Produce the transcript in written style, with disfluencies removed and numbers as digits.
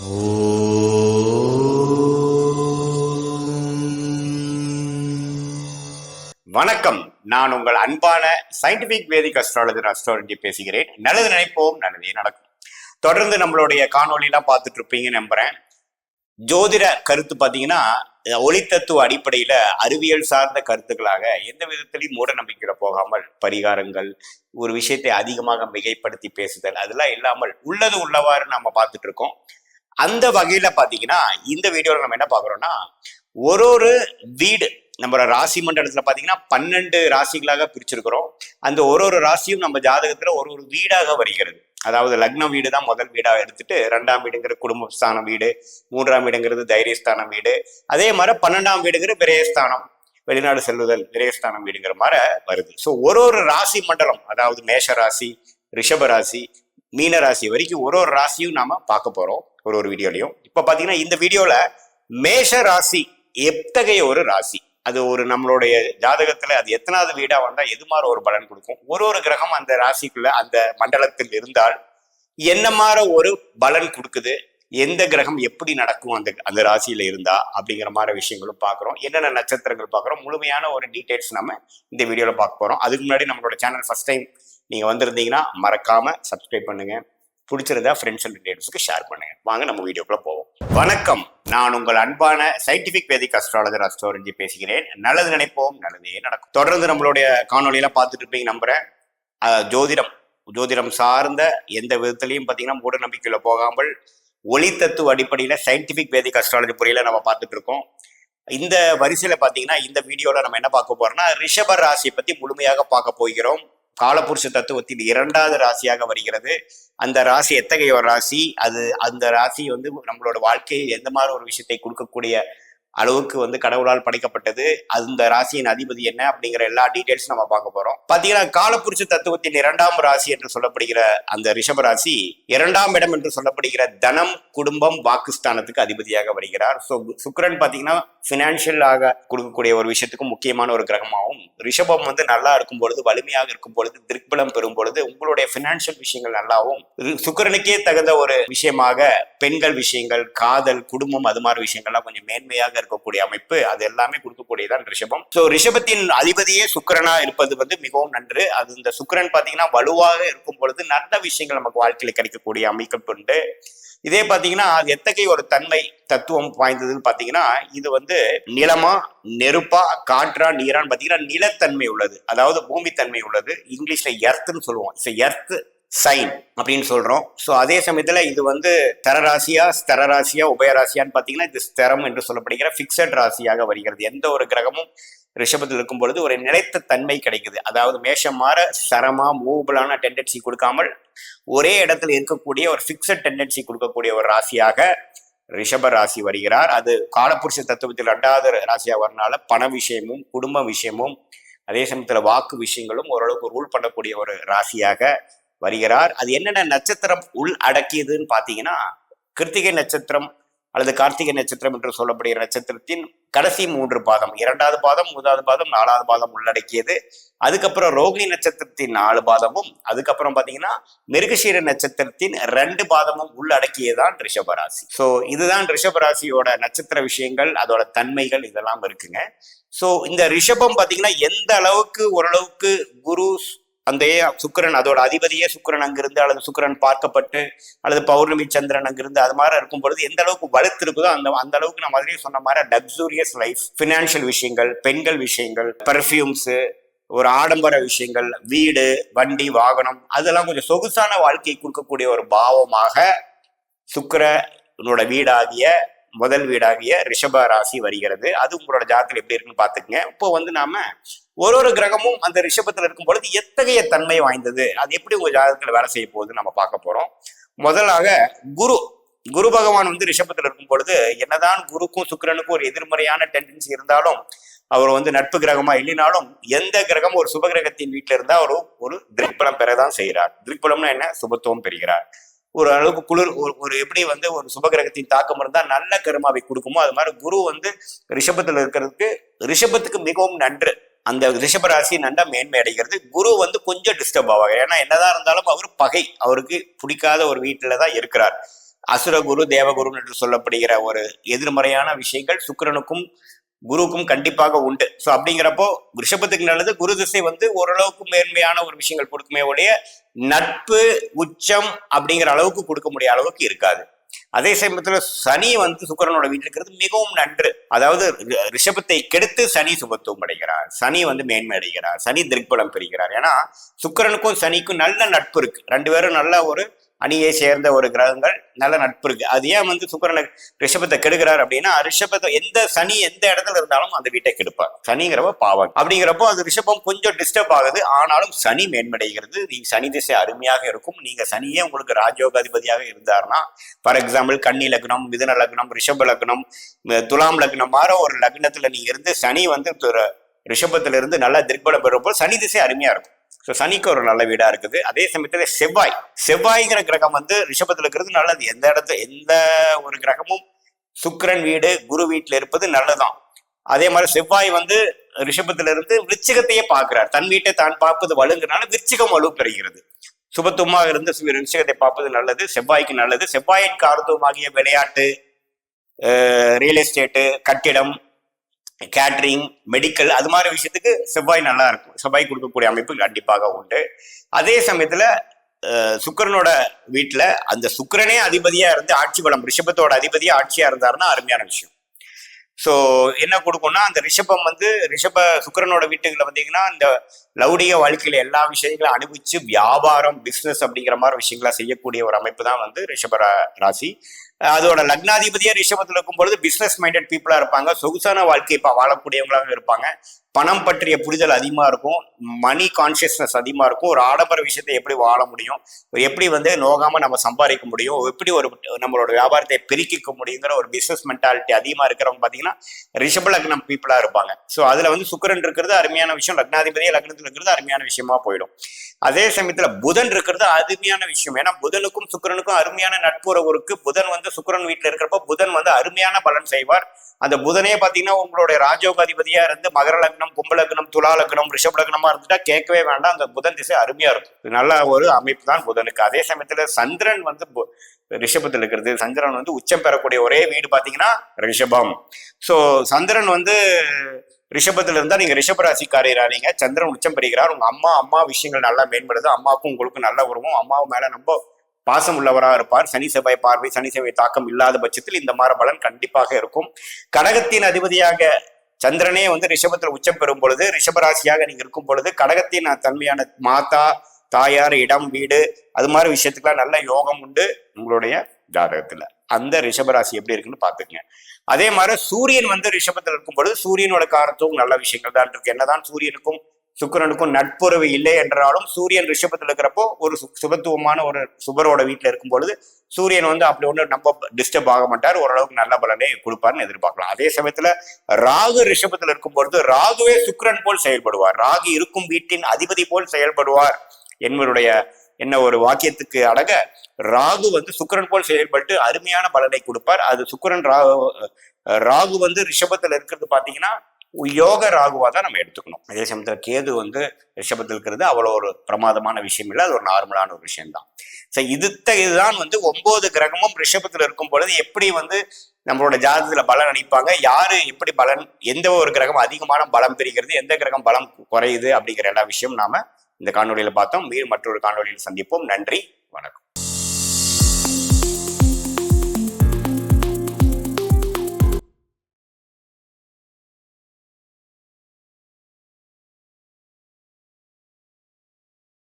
வணக்கம். நான் உங்கள் அன்பான சயின்டிபிக் வேதிக் அஸ்ட்ராலஜி பேசுகிறேன். நல்லது நினைப்போம், நல்லதே நடக்கும். தொடர்ந்து நம்மளுடைய காணொலியெல்லாம் பார்த்துட்டு இருப்பீங்க நம்புறேன். ஜோதிட கருத்து பார்த்தீங்கன்னா ஒளித்தத்துவ அடிப்படையில அறிவியல் சார்ந்த கருத்துக்களாக எந்த விதத்திலையும் மூட நம்பிக்கையில போகாமல் பரிகாரங்கள், ஒரு விஷயத்தை அதிகமாக மிகைப்படுத்தி பேசுதல், அதெல்லாம் இல்லாமல் உள்ளது உள்ளவாறு நம்ம பார்த்துட்டு இருக்கோம். அந்த வகையில பாத்தீங்கன்னா இந்த வீடியோல நம்ம என்ன பாக்குறோம்னா, ஒரு வீடு நம்ம ராசி மண்டலத்துல பாத்தீங்கன்னா 12 ராசிகளாக பிரிச்சிருக்கிறோம். அந்த ஒரு ராசியும் நம்ம ஜாதகத்துல ஒரு வீடாக வருகிறது. அதாவது லக்ன வீடு தான் முதல் வீடாக எடுத்துட்டு, 2ஆம் வீடுங்கிற குடும்பஸ்தானம் வீடு, 3ஆம் வீடுங்கிறது தைரியஸ்தானம் வீடு, அதே மாதிரி 12ஆம் வீடுங்கிற விரயஸ்தானம், வெளிநாடு செல்லுதல் விரயஸ்தானம் வீடுங்கிற மாதிரி வருது. ஸோ ஒரு ராசி மண்டலம், அதாவது மேஷ ராசி, ரிஷப ராசி, மீன ராசி வரைக்கும் ஒரு ராசியும் நாம பார்க்க போறோம் ஒரு வீடியோலையும். இப்ப பாத்தீங்கன்னா இந்த வீடியோல மேஷ ராசி எத்தகைய ஒரு ராசி, அது ஒரு நம்மளுடைய ஜாதகத்துல அது எத்தனாவது வீடா வந்தா எது மாதிரி ஒரு பலன் கொடுக்கும், ஒரு கிரகம் அந்த ராசிக்குள்ள அந்த மண்டலத்தில் இருந்தால் என்ன மாதிரி ஒரு பலன் கொடுக்குது, எந்த கிரகம் எப்படி நடக்கும் அந்த ராசியில இருந்தா அப்படிங்கிற மாதிரி விஷயங்களும் பார்க்குறோம். என்னென்ன நட்சத்திரங்கள் பார்க்குறோம், முழுமையான ஒரு டீடைல்ஸ் நம்ம இந்த வீடியோல பார்க்க போறோம். அதுக்கு முன்னாடி நம்மளோட சேனல் ஃபர்ஸ்ட் டைம் நீங்க வந்திருந்தீங்கன்னா மறக்காம சப்ஸ்கிரைப் பண்ணுங்க, பிடிச்சிருந்தா ஃப்ரெண்ட்ஸ் அண்ட் ரிலேட்டிவ்ஸ்க்கு ஷேர் பண்ணுங்க. வாங்க நம்ம வீடியோக்குள்ள போவோம். வணக்கம். நான் உங்கள் அன்பான சயின்டிபிக் வேதிக் அஸ்ட்ராலஜி பேசுகிறேன். நல்லது நினைப்போம், நல்லதே நடக்கும். தொடர்ந்து நம்மளுடைய காணொலியெல்லாம் பார்த்துட்டு இருப்பீங்க நம்புறேன். ஜோதிடம் சார்ந்த எந்த விதத்திலையும் பார்த்தீங்கன்னா மூட நம்பிக்கையில போகாமல் ஒளித்தத்துவ அடிப்படையில சயின்டிபிக் வேதிக் அஸ்ட்ராலஜி முறையில நம்ம பார்த்துட்டு இருக்கோம். இந்த வரிசையில பாத்தீங்கன்னா இந்த வீடியோல நம்ம என்ன பார்க்க போறோம்னா, ரிஷப ராசியை பத்தி முழுமையாக பார்க்க போகிறோம். காலபுருஷ தத்துவத்தின் 2வது ராசியாக வருகிறது. அந்த ராசி எத்தகைய ஒரு ராசி, அந்த ராசி நம்மளோட வாழ்க்கையில் எந்த மாதிரி ஒரு விஷயத்தை கொடுக்கக்கூடிய அளவுக்கு கடவுளால் படைக்கப்பட்டது, அந்த ராசியின் அதிபதி என்ன அப்படிங்கிற எல்லா டீடைல்ஸ் நம்ம பார்க்க போறோம். பாத்தீங்கன்னா காலபுருஷ தத்துவத்தின் 2ஆம் ராசி என்று சொல்லப்படுகிற அந்த ரிஷப ராசி 2ஆம் இடம் என்று சொல்லப்படுகிற தனம், குடும்பம், வாக்குஸ்தானத்துக்கு அதிபதியாக வருகிறார். ஸோ சுக்கிரன் பாத்தீங்கன்னா பினான்சியலாக கொடுக்கக்கூடிய ஒரு விஷயத்துக்கு முக்கியமான ஒரு கிரகமாகவும், ரிஷபம் நல்லா இருக்கும் பொழுது, வலிமையாக இருக்கும் பொழுது, திருப்பலம் பெறும் பொழுது உங்களுடைய பினான்சியல் விஷயங்கள் நல்லாவும், சுக்கிரனுக்கே தகுந்த ஒரு விஷயமாக பெண்கள் விஷயங்கள், காதல், குடும்பம், அது மாதிரி விஷயங்கள்லாம் கொஞ்சம் மேன்மையாக இருக்கக்கூடிய அமைப்பு, அது எல்லாமே கொடுக்கக்கூடியதான் ரிஷபம். சோ ரிஷபத்தின் அதிபதியே சுக்கிரனா இருப்பது மிகவும் நன்று. அது இந்த சுக்கிரன் பாத்தீங்கன்னா வலுவாக இருக்கும் பொழுது நல்ல விஷயங்கள் நமக்கு வாழ்க்கையில கிடைக்கக்கூடிய அமைப்பு உண்டு. இதே பாத்தீங்கன்னா அது எத்தகைய ஒரு தன்மை தத்துவம் வாய்ந்ததுன்னு பாத்தீங்கன்னா, இது நிலமா, நெருப்பா, காற்றா, நீரான்னு பாத்தீங்கன்னா நிலத்தன்மை உள்ளது, அதாவது பூமி தன்மை உள்ளது. இங்கிலீஷ்ல எர்த்ன்னு சொல்லுவோம். எர்த் சைன் அப்படின்னு சொல்றோம். ஸோ அதே சமயத்துல இது தரராசியா, ஸ்தரராசியா, உபயராசியான்னு பாத்தீங்கன்னா இது ஸ்தரம் என்று சொல்லப்படுகிற பிக்சட் ராசியாக வருகிறது. எந்த ஒரு கிரகமும் ரிஷபத்தில் இருக்கும் பொழுது ஒரு நிலைத்த தன்மை கிடைக்குது. அதாவது மேஷம் மாற சரமா மூவபிளான டெண்டன்சி கொடுக்காமல் ஒரே இடத்துல இருக்கக்கூடிய ஒரு பிக்சட் டெண்டன்சி கொடுக்கக்கூடிய ஒரு ராசியாக ரிஷப ராசி வருகிறார். அது காலபுருஷ தத்துவத்தில் 2வது ராசியா வரனால பண விஷயமும், குடும்ப விஷயமும், அதே சமயத்துல வாக்கு விஷயங்களும் ஓரளவுக்கு ரூல் பண்ணக்கூடிய ஒரு ராசியாக வருகிறார். அது என்னென்ன நட்சத்திரம் உள் அடக்கியதுன்னு பாத்தீங்கன்னா, கிருத்திகை நட்சத்திரம் அல்லது கார்த்திகை நட்சத்திரம் என்று சொல்லப்படுகிற நட்சத்திரத்தின் கடைசி 3 பாதம், 2வது பாதம், 3வது பாதம், 4வது பாதம் உள்ளடக்கியது. அதுக்கப்புறம் ரோகிணி நட்சத்திரத்தின் 4 பாதமும், அதுக்கப்புறம் பாத்தீங்கன்னா மிருகசீர நட்சத்திரத்தின் 2 பாதமும் உள்ளடக்கியதான் ரிஷபராசி. ஸோ இதுதான் ரிஷபராசியோட நட்சத்திர விஷயங்கள், அதோட தன்மைகள் இதெல்லாம் இருக்குங்க. ஸோ இந்த ரிஷபம் பாத்தீங்கன்னா எந்த அளவுக்கு ஓரளவுக்கு குரு, அந்த சுக்கிரன் அதோட அதிபதியே சுக்கிரன் அங்கிருந்து, அல்லது சுக்கிரன் பார்க்கப்பட்டு, அல்லது பௌர்ணமி சந்திரன் அங்கிருந்து, அது மாதிரி இருக்கும் பொழுது எந்த அளவுக்கு வலுத்து இருக்குதோ அந்த அளவுக்கு நான் முதலே சொன்ன மாதிரி லக்ஸூரியஸ் லைஃப், பினான்சியல் விஷயங்கள், பெண்கள் விஷயங்கள், பெர்ஃப்யூம்ஸ், ஒரு ஆடம்பர விஷயங்கள், வீடு, வண்டி, வாகனம், அதெல்லாம் கொஞ்சம் சொகுசான வாழ்க்கையை கொடுக்கக்கூடிய ஒரு பாவமாக சுக்கிரனோட வீடாகிய முதல் வீடாகிய ரிஷப ராசி வருகிறது. அது உங்களோட ஜாதகத்தில் எப்படி இருக்குன்னு பாத்துக்கங்க. இப்போ நாம ஒரு கிரகமும் அந்த ரிஷபத்துல இருக்கும் பொழுது எத்தகைய தன்மை வாய்ந்தது, அது எப்படி உங்க ஜாதகத்துல வேலை செய்ய போகுதுன்னு நம்ம பார்க்க போறோம். முதலாக குரு பகவான் ரிஷபத்துல இருக்கும் பொழுது, என்னதான் குருக்கும் சுக்கிரனுக்கும் ஒரு எதிர்மறையான டெண்டன்சி இருந்தாலும், அவர் நட்பு கிரகமா இல்லைனாலும், எந்த கிரகம் ஒரு சுப கிரகத்தின் வீட்டுல இருந்தா ஒரு திருப்பலம் பெறதான் செய்கிறார். திருப்பலம்னா என்ன? சுபத்துவம் பெறுகிறார். ஒரு அளவுக்கு குளிர், ஒரு எப்படி ஒரு சுபகிரகத்தின் தாக்கம் இருந்தா நல்ல கருமாவை கொடுக்குமோ, அது மாதிரி குரு ரிஷபத்துல இருக்கிறதுக்கு ரிஷபத்துக்கு மிகவும் நன்று. அந்த ரிஷபராசி நன்றா மேன்மை அடைகிறது. குரு கொஞ்சம் டிஸ்டர்ப் ஆவாங்க. ஏன்னா என்னதான் இருந்தாலும் அவர் பகை, அவருக்கு பிடிக்காத ஒரு வீட்டுலதான் இருக்கிறார். அசுரகுரு தேவகுரு என்று சொல்லப்படுகிற ஒரு எதிர்மறையான விஷயங்கள் சுக்கிரனுக்கும் குருவுக்கும் கண்டிப்பாக உண்டு. ஸோ அப்படிங்கிறப்போ ரிஷபத்துக்கு நல்லது, குரு திசை வந்து ஓரளவுக்கு மேன்மையான ஒரு விஷயங்கள் கொடுக்குமே ஒழிய நட்பு உச்சம் அப்படிங்கிற அளவுக்கு கொடுக்க முடிய அளவுக்கு இருக்காது. அதே சமயத்துல சனி வந்து சுக்கிரனோட வீட்டில் இருக்கிறது மிகவும் நன்று. அதாவது ரிஷபத்தை கெடுத்து சனி சுபத்துவம் அடைகிறார், சனி வந்து மேன்மை அடைகிறார், சனி திக்பலம் பெறுகிறார். ஏன்னா சுக்கிரனுக்கும் சனிக்கும் நல்ல நட்பு இருக்கு, ரெண்டு பேரும் நல்ல ஒரு அணியை சேர்ந்த ஒரு கிரகங்கள், நல்ல நட்பு இருக்கு. அது ஏன் வந்து சுக்கிரனை ரிஷபத்தை கெடுக்கிறார் அப்படின்னா, ரிஷபத்தை எந்த சனி எந்த இடத்துல இருந்தாலும் அந்த வீட்டை கெடுப்பார். சனிங்கிறப்ப பாவம் அப்படிங்கிறப்போ அது ரிஷபம் கொஞ்சம் டிஸ்டர்ப் ஆகுது. ஆனாலும் சனி மேன்மடைகிறது. நீங்க சனி திசை அருமையாக இருக்கும். நீங்க சனியே உங்களுக்கு ராஜயோக அதிபதியாக இருந்தார்னா, ஃபார் எக்ஸாம்பிள் கன்னி லக்னம், மிதுன லக்னம், ரிஷப லக்னம், துலாம் லக்னம் மாதிரி ஒரு லக்னத்துல நீங்க இருந்து சனி வந்து ரிஷபத்துல இருந்து நல்லா திக்பலம் பெறும்போது சனி திசை அருமையா இருக்கும். ஸோ சனிக்கு ஒரு நல்ல வீடா இருக்குது. அதே சமயத்துல செவ்வாய்ங்கிற கிரகம் வந்து ரிஷபத்துல இருக்கிறது நல்லது. எந்த ஒரு கிரகமும் சுக்கிரன் வீடு குரு வீட்டுல இருப்பது நல்லதுதான். அதே மாதிரி செவ்வாய் வந்து ரிஷபத்துல இருந்து விருச்சிகத்தையே பார்க்கிறார். தன் வீட்டை தான் பார்ப்பது வலுங்கிறனால விருச்சிகம் வலு பெறுகிறது. சுபத்துவமாக இருந்து விருச்சிகத்தை பார்ப்பது நல்லது, செவ்வாய்க்கு நல்லது. செவ்வாயின் காரத்துவமாகிய விளையாட்டு, ரியல் எஸ்டேட்டு, கட்டிடம், கேட்டரிங், மெடிக்கல், அது மாதிரி விஷயத்துக்கு செவ்வாய் நல்லா இருக்கும். செவ்வாய் கொடுக்கக்கூடிய அமைப்பு கண்டிப்பாக உண்டு. அதே சமயத்துல சுக்கிரனோட வீட்டுல அந்த சுக்கிரனே அதிபதியா இருந்து ஆட்சி பலம், ரிஷபத்தோட அதிபதியா ஆட்சியா இருந்தாருன்னா அருமையான விஷயம். ஸோ என்ன கொடுக்கும்னா, அந்த ரிஷபம் வந்து சுக்கிரனோட வீட்டுகளை வந்தீங்கன்னா இந்த லௌடிக வாழ்க்கையில எல்லா விஷயங்களும் அனுபவிச்சு வியாபாரம், பிசினஸ் அப்படிங்கிற மாதிரி விஷயங்களா செய்யக்கூடிய ஒரு அமைப்பு தான் வந்து ரிஷப ராசி. அதோட லக்னாதிபதியா ரிஷபத்தில் இருக்கும் பொழுது பிசினஸ் மைண்டட் பீப்புளா இருப்பாங்க, சொகுசான வாழ்க்கை வாழக்கூடியவங்களாக இருப்பாங்க, பணம் பற்றிய புரிதல் அதிகமா இருக்கும், மணி கான்சியஸ்னஸ் அதிகமா இருக்கும், ஒரு ஆடம்பர விஷயத்தை எப்படி வாழ முடியும், எப்படி வந்து நோகாம நம்ம சம்பாதிக்க முடியும், எப்படி ஒரு நம்மளோட வியாபாரத்தை பெருக்கிக்க முடியுங்கிற ஒரு பிசினஸ் மென்டாலிட்டி அதிகமா இருக்கிறவங்க பாத்தீங்கன்னா ரிஷப லக்னம் பீப்புளா இருப்பாங்க. ஸோ அதுல வந்து சுக்கிரன் இருக்கிறது அருமையான விஷயம், லக்னாதிபதியா லக்னத்தில் இருக்கிறது அருமையான விஷயமா போயிடும். அதே சமயத்துல புதன் இருக்கிறது அருமையான விஷயம். ஏன்னா புதனுக்கும் சுக்கிரனுக்கும் அருமையான நட்புறவு இருக்கு. புதன் வந்து சுக்கிரன் வீட்டுல இருக்கிறப்ப புதன் வந்து அருமையான பலன் செய்வார். அந்த புதனே பாத்தீங்கன்னா உங்களுடைய ராஜயோகாதிபதியா இருந்து மகர லக்னம், கும்ப லக்னம், துலா லக்னம், ரிஷப லக்னமா இருந்துட்டா கேட்கவே வேண்டாம். அந்த புதன் திசை அருமையா இருக்கும். நல்ல ஒரு அமைப்பு தான் புதனுக்கு. அதே சமயத்துல சந்திரன் வந்து ரிஷபத்தில் இருக்கிறது, சந்திரன் வந்து உச்சம் பெறக்கூடிய ஒரே வீடு பாத்தீங்கன்னா ரிஷபம். சோ சந்திரன் வந்து ரிஷபத்துல இருந்தா நீங்க ரிஷபராசிக்காரீங்க. சந்திரன் உச்சம் பெறுகிறார். உங்க அம்மா விஷயங்கள் நல்லா மேம்படுது. அம்மாவுக்கும் உங்களுக்கு நல்ல உருவம், அம்மாவு மேல ரொம்ப பாசம் உள்ளவராக இருப்பார். சனி செவ்வாய் பார்வை, சனி செவ்வாய் தாக்கம் இல்லாத பட்சத்தில் இந்த மாதிரி பலன் கண்டிப்பாக இருக்கும். கடகத்தின் அதிபதியாக சந்திரனே வந்து ரிஷபத்துல உச்சம் பெறும் பொழுது, ரிஷபராசியாக நீங்க இருக்கும் பொழுது கடகத்தின் தன்மையான மாதா, தாயார், இடம், வீடு, அது மாதிரி விஷயத்துக்குலாம் நல்ல யோகம் உண்டு உங்களுடைய ஜாதகத்துல. அந்த ரிஷபராசி எப்படி இருக்குன்னு பாத்துக்கங்க. அதே மாதிரி சூரியன் வந்து ரிஷபத்தில் இருக்கும் பொழுது சூரியனோட காரத்துவம் நல்ல விஷயங்கள் தான் இருக்கு. என்னதான் சூரியனுக்கும் சுக்கிரனுக்கும் நட்புறவு இல்லை என்றாலும் சூரியன் ரிஷபத்தில் இருக்கிறப்போ ஒரு சுபத்துவமான ஒரு சுபரோட வீட்டுல இருக்கும் பொழுது சூரியன் வந்து அப்படி ஒண்ணு நம்ம டிஸ்டர்ப் ஆக மாட்டார், ஓரளவுக்கு நல்ல பலனை கொடுப்பார்னு எதிர்பார்க்கலாம். அதே சமயத்துல ராகு ரிஷபத்தில் இருக்கும் பொழுது ராகுவே சுக்கிரன் போல் செயல்படுவார், ராகு இருக்கும் வீட்டின் அதிபதி போல் செயல்படுவார் என்பதுடைய என்ன ஒரு வாக்கியத்துக்கு அடங்க ராகு வந்து சுக்கிரன் போல் செயல்பட்டு அருமையான பலனை கொடுப்பார். அது சுக்கிரன் ராகு வந்து ரிஷபத்துல இருக்கிறது பாத்தீங்கன்னா யோக ராகுவா தான் நம்ம எடுத்துக்கணும். அதே சமயத்துல கேது வந்து ரிஷபத்தில் இருக்கிறது அவ்வளவு ஒரு பிரமாதமான விஷயம் இல்லை, அது ஒரு நார்மலான ஒரு விஷயம் தான். இதுதான் வந்து 9 கிரகமும் ரிஷபத்துல இருக்கும் பொழுது எப்படி வந்து நம்மளோட ஜாதகத்துல பலன் அளிப்பாங்க, யாரு எப்படி பலன், எந்த ஒரு கிரகம் அதிகமான பலம் பெறுகிறது, எந்த கிரகம் பலம் குறையுது அப்படிங்கிற எல்லா விஷயம் நாம இந்த காணொலியில பார்த்தோம். மற்றொரு காணொலியில் சந்திப்போம். நன்றி, வணக்கம்.